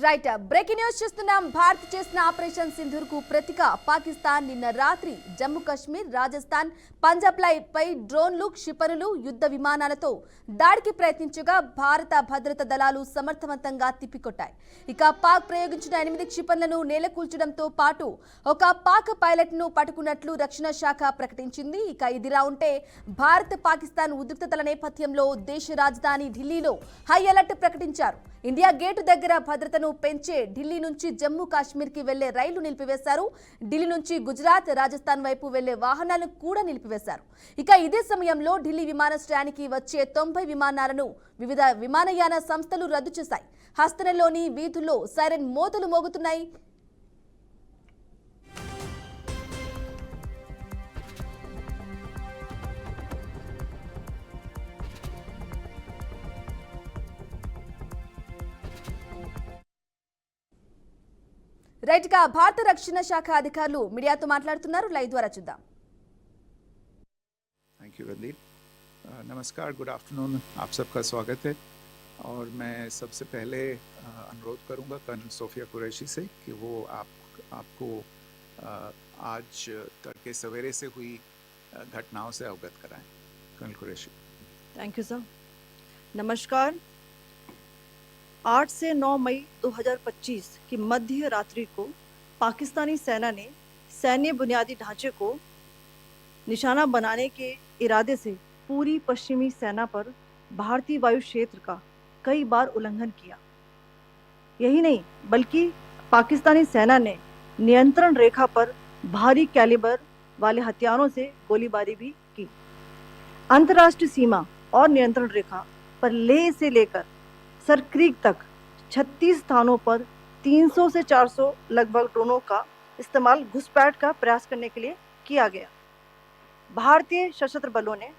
Right breaking news చూస్తున్నాం. భారత్ చేసిన operation Sindoor కు ప్రతిగా పాకిస్తాన్ నిన్న రాత్రి జమ్మూ కాశ్మీర్, రాజస్థాన్, పంజాబ్ పై డ్రోన్లు, క్షిపణులు, యుద్ధ విమానాలతో దాడికి ప్రయత్నించగా భారత భద్రతా దళాలు సమర్థవంతంగా తిప్పికొట్టాయి. ఇక పాక్ ప్రయోగించిన 8 క్షిపణులను నేలకూల్చడంతో పాటు ఒక పాక్ పైలట్ ను పట్టుకున్నట్లు రక్షణ శాఖ ప్రకటించింది. ఇక ఇదిలా ఉంటే భారత్ పాకిస్తాన్ ఉద్రిక్తతల నేపథ్యంలో దేశ రాజధాని ఢిల్లీలో హై అలర్ట్ ప్రకటించారు. ఇండియా గేటు దగ్గర భద్రతను పెంచే ఢిల్లీ నుంచి జమ్మూ కాశ్మీర్ కి వెళ్లే రైళ్లు నిలిపివేశారు. ఢిల్లీ నుంచి గుజరాత్, రాజస్థాన్ వైపు వెళ్లే వాహనాలను కూడా నిలిపివేశారు. ఇక ఇదే సమయంలో ఢిల్లీ విమానాశ్రయానికి వచ్చే 90 విమానాలను వివిధ విమానయాన సంస్థలు రద్దు చేశాయి. హస్తనలోని వీధుల్లో సైరన్ మోతలు మోగుతున్నాయి. రైట్ గా భారత రక్షణ శాఖ అధికారులు మీడియాతో మాట్లాడుతున్నారు. లైవ్ ద్వారా చూద్దాం. Thank you Randeep. नमस्कार, गुड आफ्टरनून, आप सबका स्वागत है. और मैं सबसे पहले अनुरोध करूंगा कर्नल सोफिया कुरैशी से कि वो आपको आज तड़के सवेरे से हुई घटनाओं से अवगत कराएं. Colonel Qureshi. Thank you sir. नमस्कार. 8 से 9 मई 2025 की मध्य रात्रि को पाकिस्तानी सेना ने सैन्य बुनियादी ढांचे को निशाना बनाने के इरादे से पूरी पश्चिमी सेना पर भारतीय वायु क्षेत्र का कई बार उल्लंघन किया. यही नहीं बल्कि पाकिस्तानी सेना ने नियंत्रण रेखा पर भारी कैलिबर वाले हथियारों से गोलीबारी भी की. अंतर्राष्ट्रीय सीमा और नियंत्रण रेखा पर लेह से लेकर सरक्रीक तक 36 स्थानों पर 300 से 400 लगभग ड्रोनों का इस्तेमाल घुसपैठ का प्रयास करने के लिए किया गया. भारतीय सशस्त्र बलों ने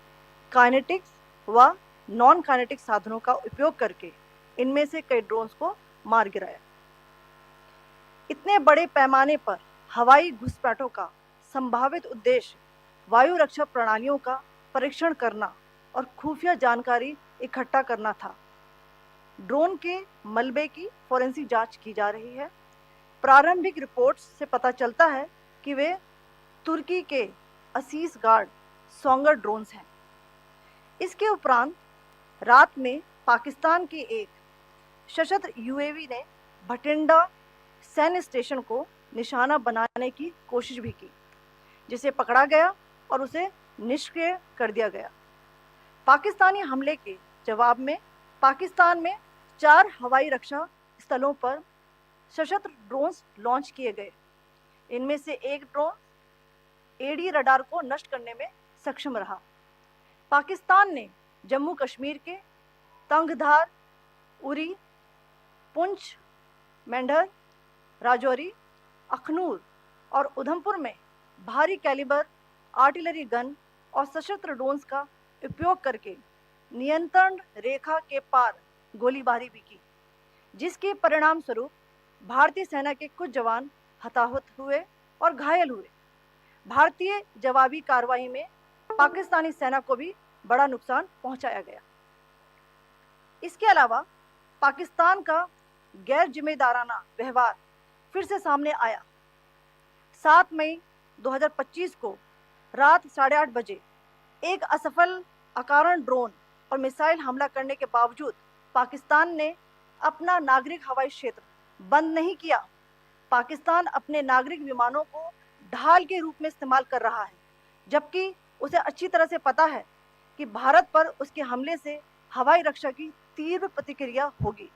काइनेटिक्स व नॉन काइनेटिक साधनों का उपयोग करके इनमें से कई ड्रोन्स को मार गिराया. इतने बड़े पैमाने पर हवाई घुसपैठों का संभावित उद्देश्य वायु रक्षा प्रणालियों का परीक्षण करना और खुफिया जानकारी इकट्ठा करना था. ड्रोन के मलबे की फोरेंसिक जांच की जा रही है. प्रारंभिक रिपोर्ट्स से पता चलता है कि वे तुर्की के असीस गार्ड सोंगर ड्रोन्स हैं. इसके उपरांत रात में पाकिस्तान के एक सशस्त्र यूएवी ने भटिंडा सैन्य स्टेशन को निशाना बनाने की कोशिश भी की, जिसे पकड़ा गया और उसे निष्क्रिय कर दिया गया. पाकिस्तानी हमले के जवाब में पाकिस्तान में 4 हवाई रक्षा स्थलों पर सशस्त्र ड्रोन्स लॉन्च किए गए. इनमें से एक ड्रोन एडी रडार को नष्ट करने में सक्षम रहा. पाकिस्तान ने जम्मू कश्मीर के तंगधार, उरी, पुंछ, मेंढर, राजौरी, अखनूर और उधमपुर में भारी कैलिबर आर्टिलरी गन और सशस्त्र ड्रोन्स का उपयोग करके नियंत्रण रेखा के पार गोलीबारी भी की, जिसके परिणाम स्वरूप भारतीय सेना के कुछ जवान हताहत हुए और घायल हुए. भारतीय जवाबी कार्रवाई में पाकिस्तानी सेना को भी बड़ा नुकसान पहुंचाया गया. इसके अलावा पाकिस्तान का गैर जिम्मेदाराना व्यवहार फिर से सामने आया. 7 मई 2025 को रात 8:30 बजे एक असफल अकारण ड्रोन और मिसाइल हमला करने के बावजूद पाकिस्तान ने अपना नागरिक हवाई क्षेत्र बंद नहीं किया. पाकिस्तान अपने नागरिक विमानों को ढाल के रूप में इस्तेमाल कर रहा है, जबकि उसे अच्छी तरह से पता है कि भारत पर उसके हमले से हवाई रक्षा की तीव्र प्रतिक्रिया होगी.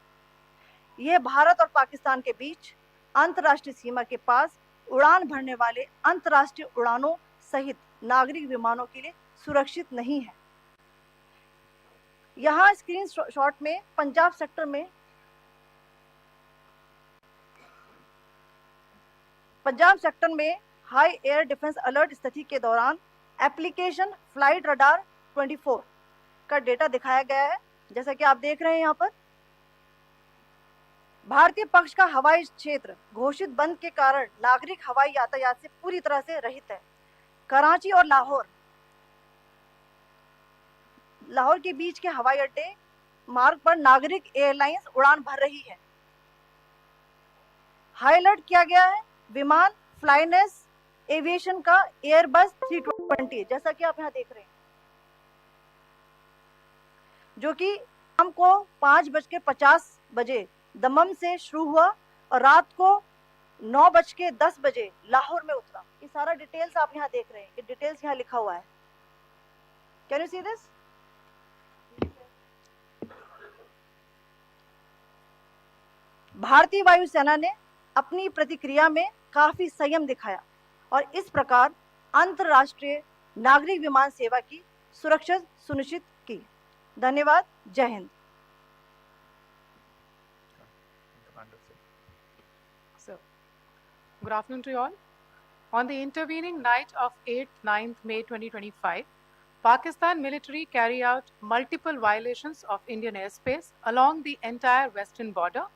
यह भारत और पाकिस्तान के बीच अंतर्राष्ट्रीय सीमा के पास उड़ान भरने वाले अंतर्राष्ट्रीय उड़ानों सहित नागरिक विमानों के लिए सुरक्षित नहीं है. यहाँ स्क्रीन शॉट में पंजाब सेक्टर में हाई एयर डिफेंस अलर्ट स्थिति के दौरान एप्लीकेशन फ्लाइट रडार 24 का डेटा दिखाया गया है. जैसा कि आप देख रहे हैं यहाँ पर भारतीय पक्ष का हवाई क्षेत्र घोषित बंद के कारण नागरिक हवाई यातायात से पूरी तरह से रहित है. कराची और लाहौर के बीच के हवाई अड्डे मार्ग पर नागरिक एयरलाइंस उड़ान भर रही है. हाईलाइट किया गया है विमान फ्लाइनेस एविएशन का एयरबस 320, जैसा कि आप यहाँ देख रहे हैं, जो कि शाम को 5:50 दमम से शुरू हुआ और रात को 9:10 लाहौर में उतरा। ये सारा डिटेल्स आप यहाँ देख रहे हैं, ये डिटेल्स यहाँ लिखा हुआ है। Can you see this? भारतीय वायुसेना ने अपनी प्रतिक्रिया में काफी संयम दिखाया और इस प्रकार अंतरराष्ट्रीय नागरिक विमान सेवा की सुरक्षा सुनिश्चित की। धन्यवाद। जय Hind. So, good afternoon to you all. On the intervening night of 8th 9th May 2025, Pakistan military carried out multiple violations of Indian airspace along the entire western border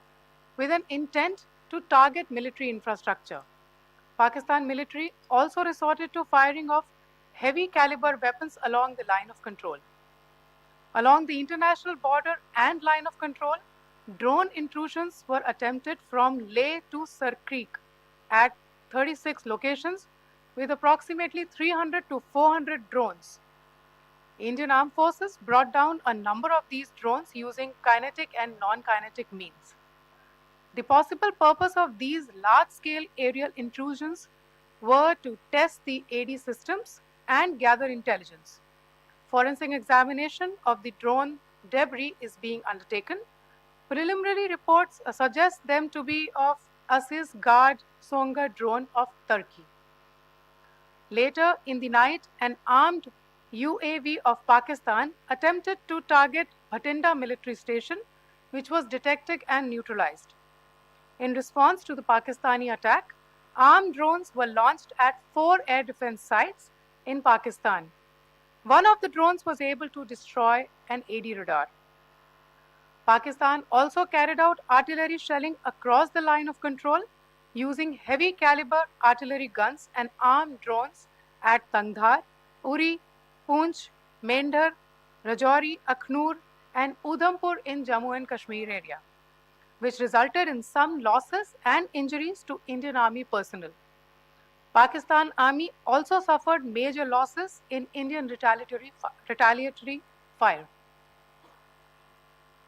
with an intent to target military infrastructure. Pakistan military also resorted to firing of heavy caliber weapons along the line of control. Along the international border and line of control, drone intrusions were attempted from Leh to Sir Creek at 36 locations with approximately 300 to 400 drones. Indian Armed Forces brought down a number of these drones using kinetic and non-kinetic means. The possible purpose of these large-scale aerial intrusions were to test the AD systems and gather intelligence. Forensic examination of the drone debris is being undertaken. Preliminary reports suggest them to be of Aziz Guard Songa drone of Turkey. Later in the night, an armed UAV of Pakistan attempted to target Bhatinda military station, which was detected and neutralized. In response to the Pakistani attack, armed drones were launched at 4 air defense sites in Pakistan. One of the drones was able to destroy an AD radar. Pakistan also carried out artillery shelling across the line of control using heavy caliber artillery guns and armed drones at Tangdhar, Uri, Poonch, Mendhar, Rajouri, Akhnur, and Udhampur in Jammu and Kashmir area, which resulted in some losses and injuries to Indian Army personnel. Pakistan Army also suffered major losses in Indian retaliatory fire.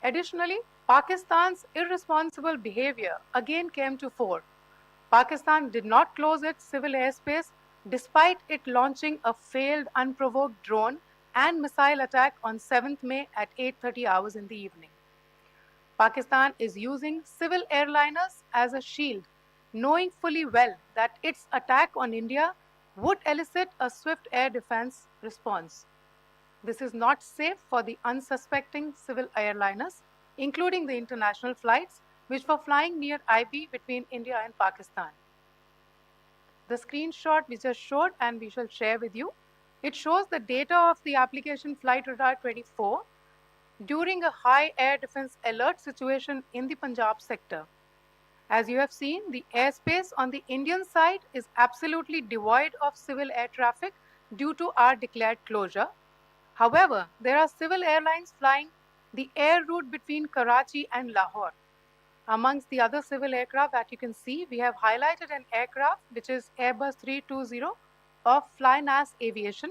Additionally, Pakistan's irresponsible behavior again came to fore. Pakistan did not close its civil airspace despite it launching a failed unprovoked drone and missile attack on 7th May at 8:30 hours in the evening. Pakistan is using civil airliners as a shield, knowing fully well that its attack on India would elicit a swift air defense response. This is not safe for the unsuspecting civil airliners, including the international flights which were flying near IB between India and Pakistan. The screenshot we just showed and we shall share with you, it shows the data of the application Flight Radar 24 during a high air defense alert situation in the Punjab sector. As you have seen, the airspace on the Indian side is absolutely devoid of civil air traffic due to our declared closure. However, there are civil airlines flying the air route between Karachi and Lahore. Amongst the other civil aircraft that you can see, we have highlighted an aircraft which is Airbus 320 of FlyNAS Aviation,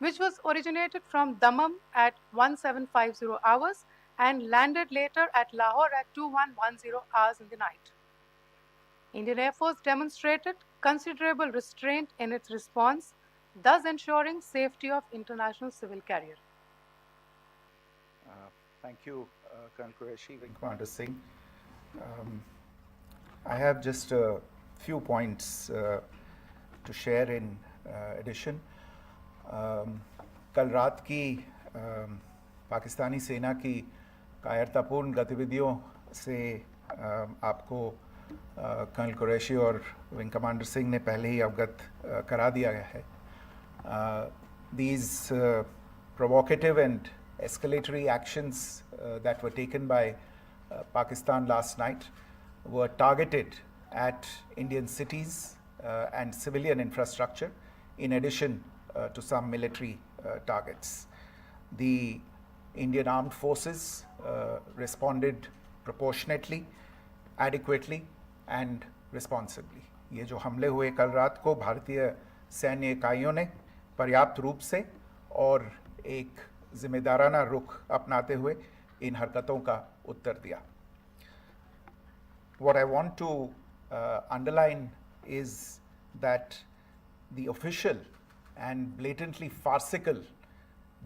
which was originated from Dammam at 1750 hours and landed later at Lahore at 2110 hours in the night. Indian Air Force demonstrated considerable restraint in its response, thus ensuring safety of international civil carrier. Thank you, Colonel Qureshi, Wing Commander Singh. I have just a few points to share in addition. कल रात की पाकिस्तानी सेना की कायरतापूर्ण गतिविधियों से आपको colonel Qureshi और विंग कमांडर सिंह ने पहले ही अवगत करा दिया है. These provocative and escalatory actions that were taken by Pakistan last night were targeted at Indian cities and civilian infrastructure, in addition to some military targets. The Indian Armed Forces responded proportionately, adequately, and responsibly. ये जो हमले हुए कल रात को भारतीय सैन्य इकाइयों ने पर्याप्त रूप से और एक जिम्मेदाराना रुख अपनाते हुए इन हरकतों का उत्तर दिया. What I want to underline is that the official and blatantly farcical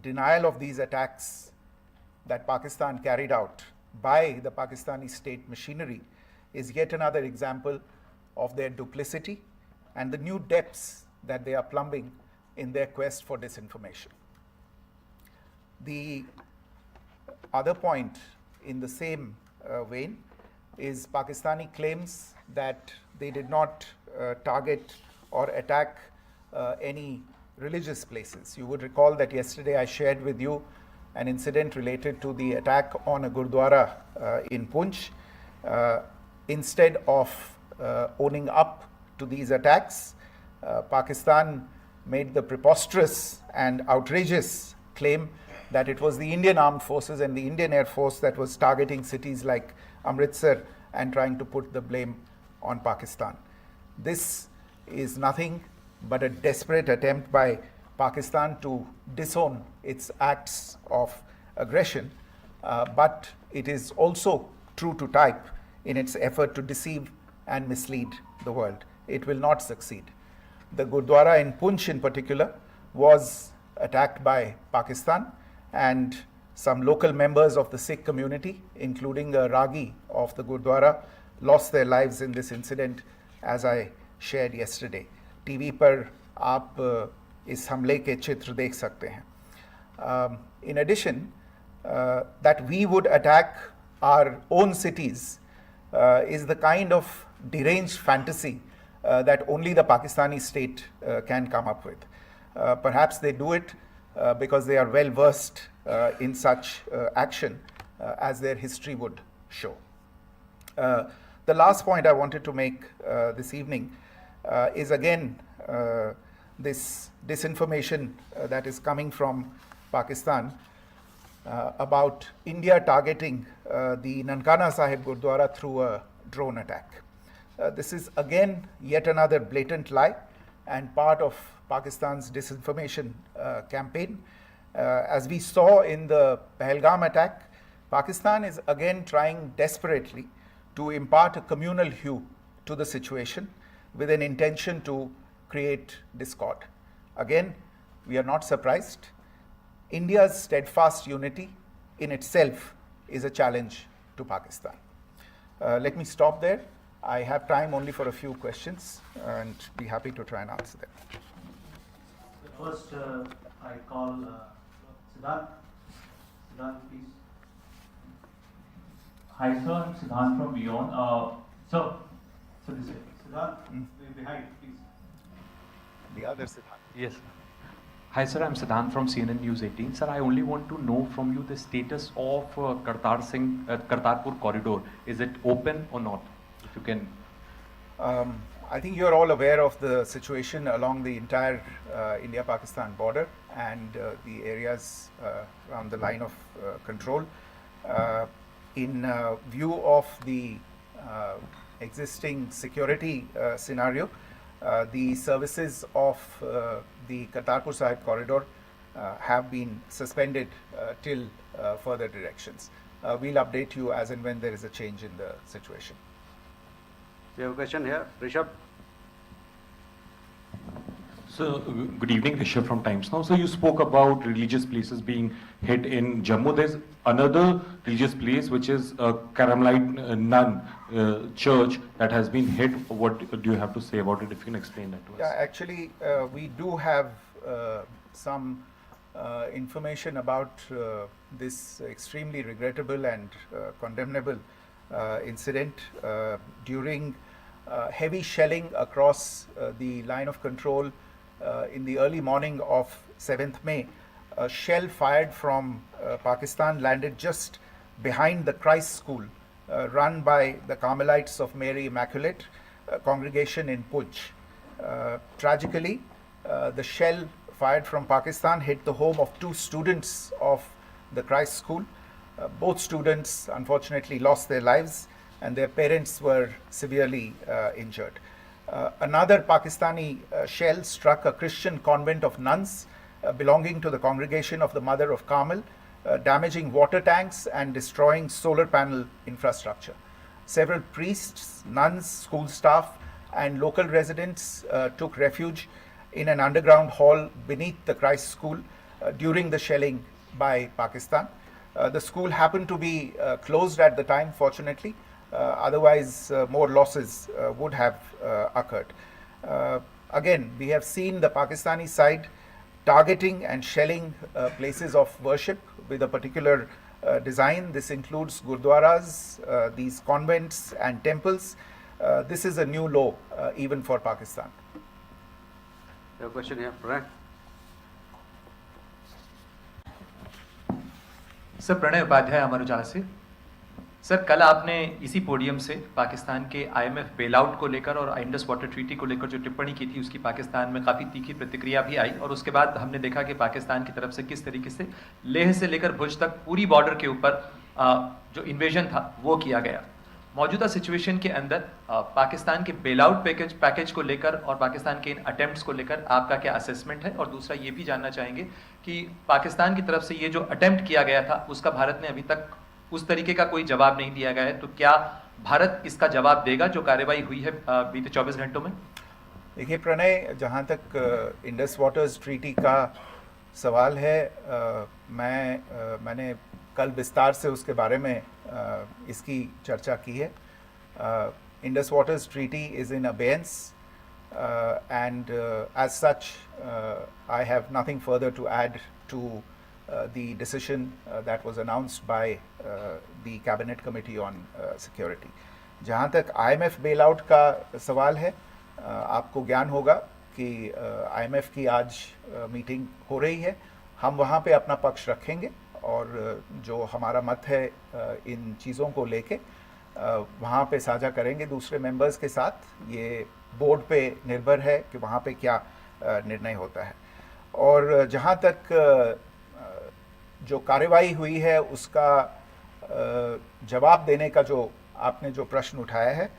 denial of these attacks that Pakistan carried out by the Pakistani state machinery is yet another example of their duplicity and the new depths that they are plumbing in their quest for disinformation. The other point in the same vein is Pakistani claims that they did not target or attack any religious places. You would recall that yesterday I shared with you an incident related to the attack on a Gurdwara in Poonch. Instead of owning up to these attacks, Pakistan made the preposterous and outrageous claim that it was the Indian Armed Forces and the Indian Air Force that was targeting cities like Amritsar and trying to put the blame on Pakistan. This is nothing but a desperate attempt by Pakistan to disown its acts of aggression, but it is also true to type in its effort to deceive and mislead the world. It will not succeed. The Gurdwara in Poonch in particular was attacked by Pakistan, and some local members of the Sikh community, including a Ragi of the Gurdwara, lost their lives in this incident, as I shared yesterday. TV पर आप इस हमले के चित्र देख सकते हैं. In addition, that we would attack our own cities is the kind of deranged fantasy that only the Pakistani state can come up with. Perhaps they do it because they are well versed in such action as their history would show. The last point I wanted to make this evening is again this disinformation that is coming from Pakistan about India targeting the Nankana Sahib Gurdwara through a drone attack. This is again yet another blatant lie and part of Pakistan's disinformation campaign. As we saw in the Pahalgam attack, Pakistan is again trying desperately to impart a communal hue to the situation with an intention to create discord. Again, we are not surprised. India's steadfast unity in itself is a challenge to Pakistan. Let me stop there. I have time only for a few questions and be happy to try and answer them. First, I call Siddharth. Siddharth, please. Hi, sir. I'm Siddharth from Beyond. So this is Siddharth, behind, please. The other Siddharth. yes. Hi, sir. I'm Siddharth from CNN News 18. Sir, I only want to know from you the status of Kartarpur corridor. Is it open or not? If you can. I think you're all aware of the situation along the entire India-Pakistan border and the areas around the line of control. In view of the existing security scenario, the services of the Kartarpur Sahib corridor have been suspended till further directions. We'll update you as and when there is a change in the situation. We have a question here. Rishabh. So, good evening, Rishabh from Times Now. So, you spoke about religious places being hit in Jammu. There's another religious place which is a Carmelite nun church that has been hit. What do you have to say about it? If you can explain that to us. Yeah, actually, we do have some information about this extremely regrettable and condemnable incident during heavy shelling across the line of control in the early morning of 7th May. A shell fired from Pakistan landed just behind the Christ School run by the Carmelites of Mary Immaculate congregation in Poonch. Tragically, the shell fired from Pakistan hit the home of 2 students of the Christ School. Both students unfortunately lost their lives. and their parents were severely injured. Another Pakistani shell struck a Christian convent of nuns belonging to the Congregation of the Mother of Carmel, damaging water tanks and destroying solar panel infrastructure. Several priests, nuns, school staff, and local residents took refuge in an underground hall beneath the Christ School during the shelling by Pakistan. The school happened to be closed at the time, fortunately. Otherwise, more losses would have occurred. Again, we have seen the Pakistani side targeting and shelling places of worship with a particular design. This includes gurdwaras, these convents and temples. This is a new low even for Pakistan. We have a question here, Pranay. Sir Pranay Upadhyay Amar Ujala से। Sir कल आपने इसी podium से पाकिस्तान के IMF bailout को लेकर और Indus water treaty को लेकर जो टिप्पणी की थी उसकी पाकिस्तान में काफ़ी तीखी प्रतिक्रिया भी आई, और उसके बाद हमने देखा कि पाकिस्तान की तरफ से किस तरीके से लेह से लेकर भुज तक पूरी बॉर्डर के ऊपर जो इन्वेजन था वो किया गया। मौजूदा सिचुएशन के अंदर पाकिस्तान के बेलआउट पैकेज को लेकर और पाकिस्तान के इन अटेम्प्ट्स को लेकर आपका क्या असेसमेंट है? और दूसरा ये भी जानना चाहेंगे कि पाकिस्तान की तरफ से ये जो अटेम्प्ट किया गया था उसका भारत ने अभी तक उस तरीके का कोई जवाब नहीं दिया गया है, तो क्या भारत इसका जवाब देगा जो कार्रवाई हुई है बीते 24 घंटों में? देखिए प्रणय, जहाँ तक इंडस वाटर्स ट्रीटी का सवाल है, मैंने कल विस्तार से उसके बारे में इसकी चर्चा की है. Indus waters treaty is in abeyance and as such I have nothing further to add to the decision that was announced by the Cabinet Committee on Security. जहाँ तक IMF बेलआउट का सवाल है, आपको ज्ञान होगा कि IMF की आज मीटिंग हो रही है. हम वहाँ पे अपना पक्ष रखेंगे और जो हमारा मत है इन चीज़ों को लेके वहाँ पे साझा करेंगे दूसरे मेंबर्स के साथ. ये बोर्ड पे निर्भर है कि वहाँ पे क्या निर्णय होता है. और जहाँ तक जो कार्रवाई हुई है उसका जवाब देने का जो आपने जो प्रश्न उठाया है,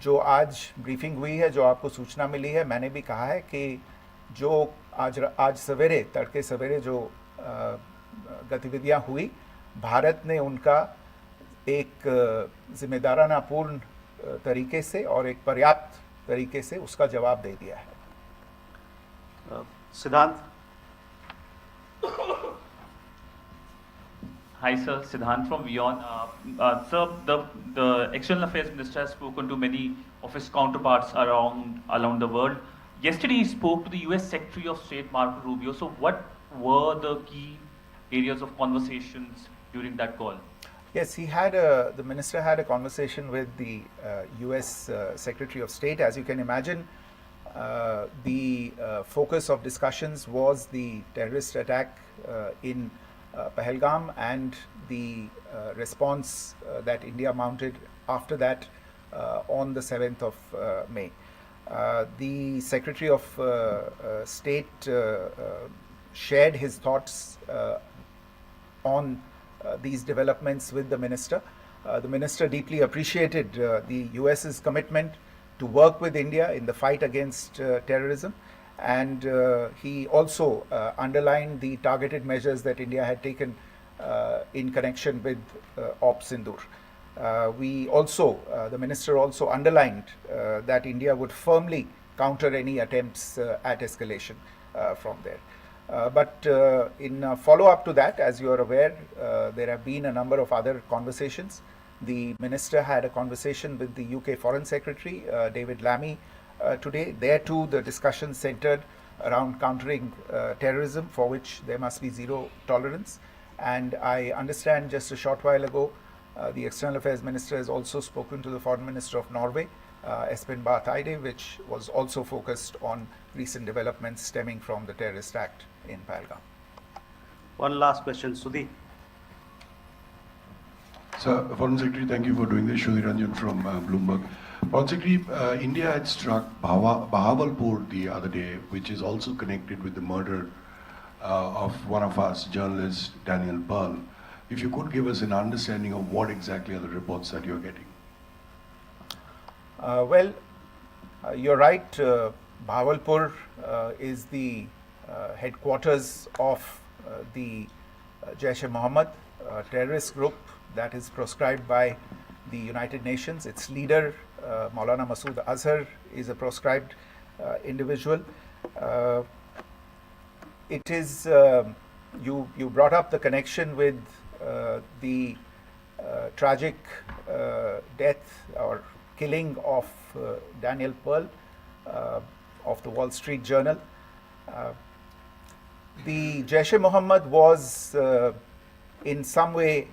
जो आज ब्रीफिंग हुई है, जो आपको सूचना मिली है, मैंने भी कहा है कि जो आज सवेरे तड़के सवेरे जो गतिविधियाँ हुई, भारत ने उनका एक जिम्मेदाराना पूर्ण तरीके से और एक पर्याप्त तरीके से उसका जवाब दे दिया है. सिद्धांत. Hi sir, Siddhant from WION. Sir, the External Affairs Minister has spoken to many of his counterparts around the world. Yesterday he spoke to the US Secretary of State Marco Rubio. So what were the key areas of conversations during that call? Yes, the minister had a conversation with the US Secretary of State. As you can imagine, the focus of discussions was the terrorist attack in Pahalgam and the response that India mounted after that on the 7th of May. The Secretary of State shared his thoughts on these developments with the minister. The minister deeply appreciated the US's commitment to work with India in the fight against terrorism, and he also underlined the targeted measures that India had taken in connection with Op Sindoor. The minister also underlined that India would firmly counter any attempts at escalation from there. But in follow-up to that, as you are aware, there have been a number of other conversations. The minister had a conversation with the UK Foreign Secretary, David Lammy, today. There too, the discussion centered around countering terrorism, for which there must be zero tolerance. And I understand just a short while ago, the External Affairs Minister has also spoken to the Foreign Minister of Norway, Espen Barth Eide, which was also focused on recent developments stemming from the terrorist act in Pahalgam. One last question, Sudhi. Sir, Foreign Secretary, thank you for doing this. Sudhi Ranjan from Bloomberg. Foreign Secretary, India had struck Bahawalpur the other day, which is also connected with the murder of one of us, journalist Daniel Pearl. If you could give us an understanding of what exactly are the reports that you're getting. You're right. Bahawalpur is the headquarters of the Jaish-e-Mohammed terrorist group that is proscribed by the United Nations. Its leader, Maulana Masood Azhar, is a proscribed individual. It is, you brought up the connection with the tragic death or killing of Daniel Pearl of the Wall Street Journal. The Jaish-e-Mohammed was in some way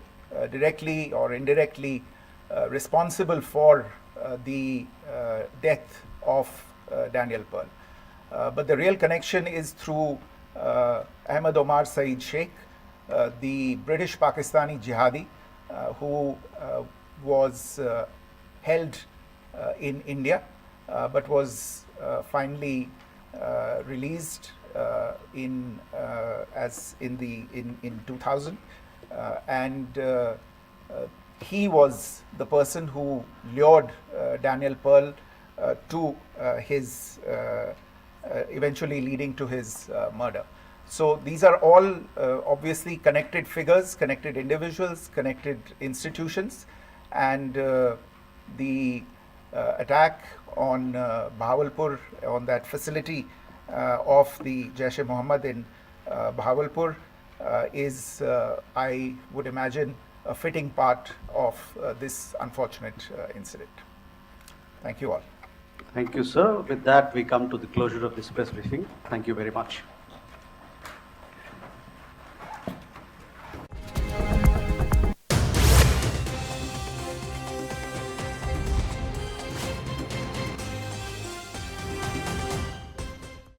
directly or indirectly responsible for the death of Daniel Pearl. But the real connection is through Ahmed Omar Saeed Sheikh, the British Pakistani jihadi who was held in India but was finally released in 2000, and he was the person who lured Daniel Pearl to his eventually leading to his murder. So these are all obviously connected figures, connected individuals, connected institutions, and the attack on Bahawalpur, on that facility of the Jaish-e-Mohammed in Bahawalpur is, I would imagine, a fitting part of this unfortunate incident. Thank you all. Thank you, sir. With that, we come to the closure of this press briefing. Thank you very much.